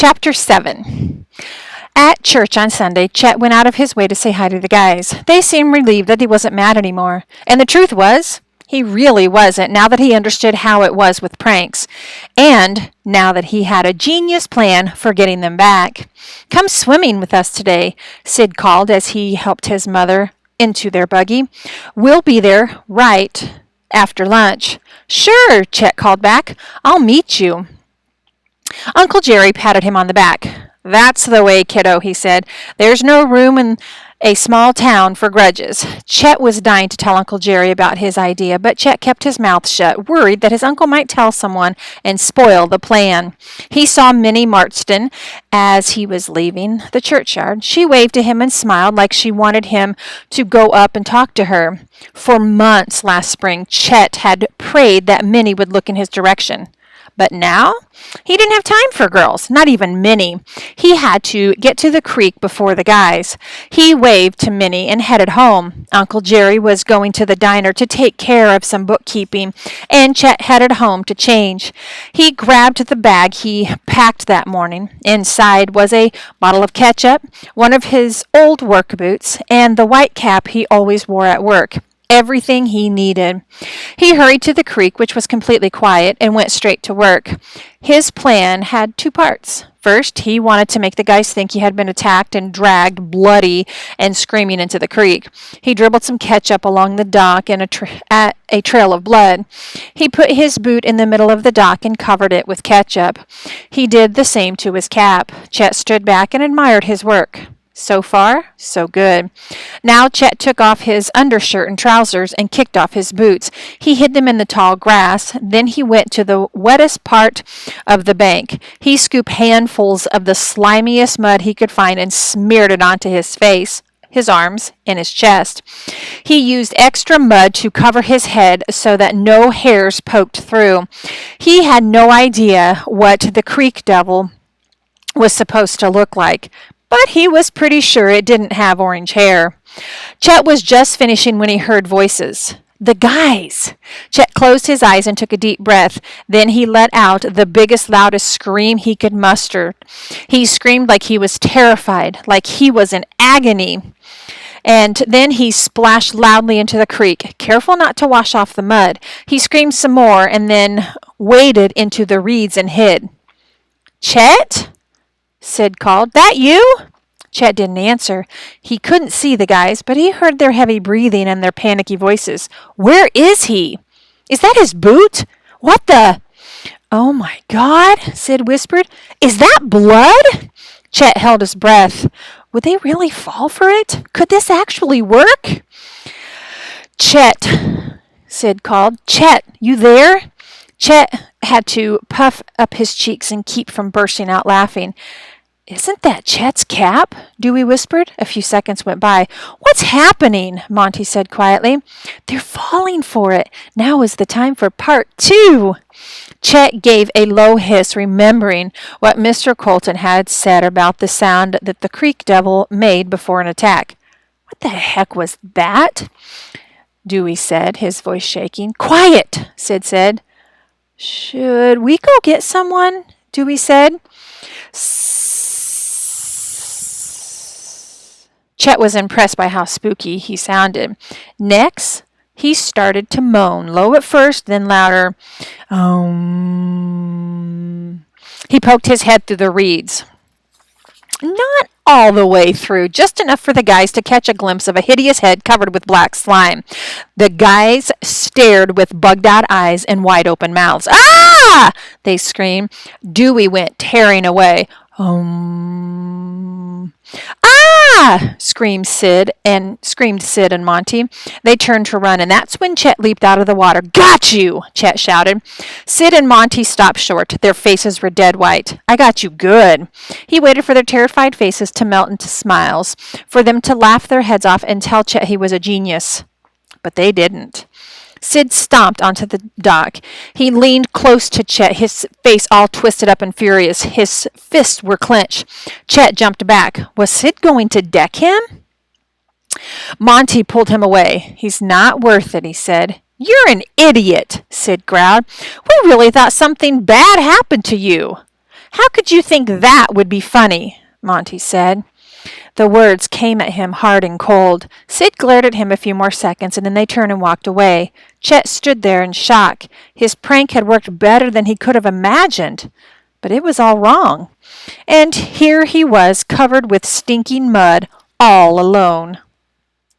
Chapter 7. At church on Sunday, Chet went out of his way to say hi to the guys. They seemed relieved that he wasn't mad anymore. And the truth was, he really wasn't, now that he understood how it was with pranks. And now that he had a genius plan for getting them back. "Come swimming with us today," Sid called as he helped his mother into their buggy. "We'll be there right after lunch." "Sure," Chet called back. "I'll meet you." Uncle Jerry patted him on the back. "That's the way, kiddo," he said. "There's no room in a small town for grudges." Chet was dying to tell Uncle Jerry about his idea, but Chet kept his mouth shut, worried that his uncle might tell someone and spoil the plan. He saw Minnie Marston as he was leaving the churchyard. She waved to him and smiled like she wanted him to go up and talk to her. For months last spring, Chet had prayed that Minnie would look in his direction. But now, he didn't have time for girls, not even Minnie. He had to get to the creek before the guys. He waved to Minnie and headed home. Uncle Jerry was going to the diner to take care of some bookkeeping, and Chet headed home to change. He grabbed the bag he packed that morning. Inside was a bottle of ketchup, one of his old work boots, and the white cap he always wore at work. Everything he needed. He hurried to the creek, which was completely quiet, and went straight to work. His plan had two parts. First, he wanted to make the guys think he had been attacked and dragged bloody and screaming into the creek. He dribbled some ketchup along the dock and at a trail of blood. He put his boot in the middle of the dock and covered it with ketchup. He did the same to his cap. Chet stood back and admired his work. So far, so good. Now Chet took off his undershirt and trousers and kicked off his boots. He hid them in the tall grass. Then he went to the wettest part of the bank. He scooped handfuls of the slimiest mud he could find and smeared it onto his face, his arms, and his chest. He used extra mud to cover his head so that no hairs poked through. He had no idea what the creek devil was supposed to look like, but he was pretty sure it didn't have orange hair. Chet was just finishing when he heard voices. The guys! Chet closed his eyes and took a deep breath. Then he let out the biggest, loudest scream he could muster. He screamed like he was terrified, like he was in agony. And then he splashed loudly into the creek, careful not to wash off the mud. He screamed some more and then waded into the reeds and hid. "Chet?" Sid called. "That you?" Chet didn't answer. He couldn't see the guys, but he heard their heavy breathing and their panicky voices. "Where is he? Is that his boot? What the—" "Oh my God," Sid whispered. "Is that blood?" Chet held his breath. Would they really fall for it? Could this actually work? "Chet," Sid called. "Chet, you there?" Chet had to puff up his cheeks and keep from bursting out laughing. "Isn't that Chet's cap?" Dewey whispered. A few seconds went by. "What's happening?" Monty said quietly. "They're falling for it. Now is the time for part 2. Chet gave a low hiss, remembering what Mr. Colton had said about the sound that the creek devil made before an attack. "What the heck was that?" Dewey said, his voice shaking. "Quiet," Sid said. "Should we go get someone?" Dewey said. Chet was impressed by how spooky he sounded. Next, he started to moan, low at first, then louder. He poked his head through the reeds. Not all the way through, just enough for the guys to catch a glimpse of a hideous head covered with black slime. The guys stared with bugged-out eyes and wide-open mouths. "Ah!" they screamed. Dewey went tearing away. "Ah!" screamed Sid and Monty. They turned to run, and that's when Chet leaped out of the water. "Got you!" Chet shouted. Sid and Monty stopped short. Their faces were dead white. "I got you good." He waited for their terrified faces to melt into smiles, for them to laugh their heads off and tell Chet he was a genius. But they didn't. Sid stomped onto the dock. He leaned close to Chet, his face all twisted up and furious. His fists were clenched. Chet jumped back. Was Sid going to deck him? Monty pulled him away. "He's not worth it," he said. "You're an idiot," Sid growled. "We really thought something bad happened to you." How could you think that would be funny? Monty said. The words came at him hard and cold. Sid glared at him a few more seconds, and then they turned and walked away. Chet stood there in shock. His prank had worked better than he could have imagined. But it was all wrong. And here he was, covered with stinking mud, all alone.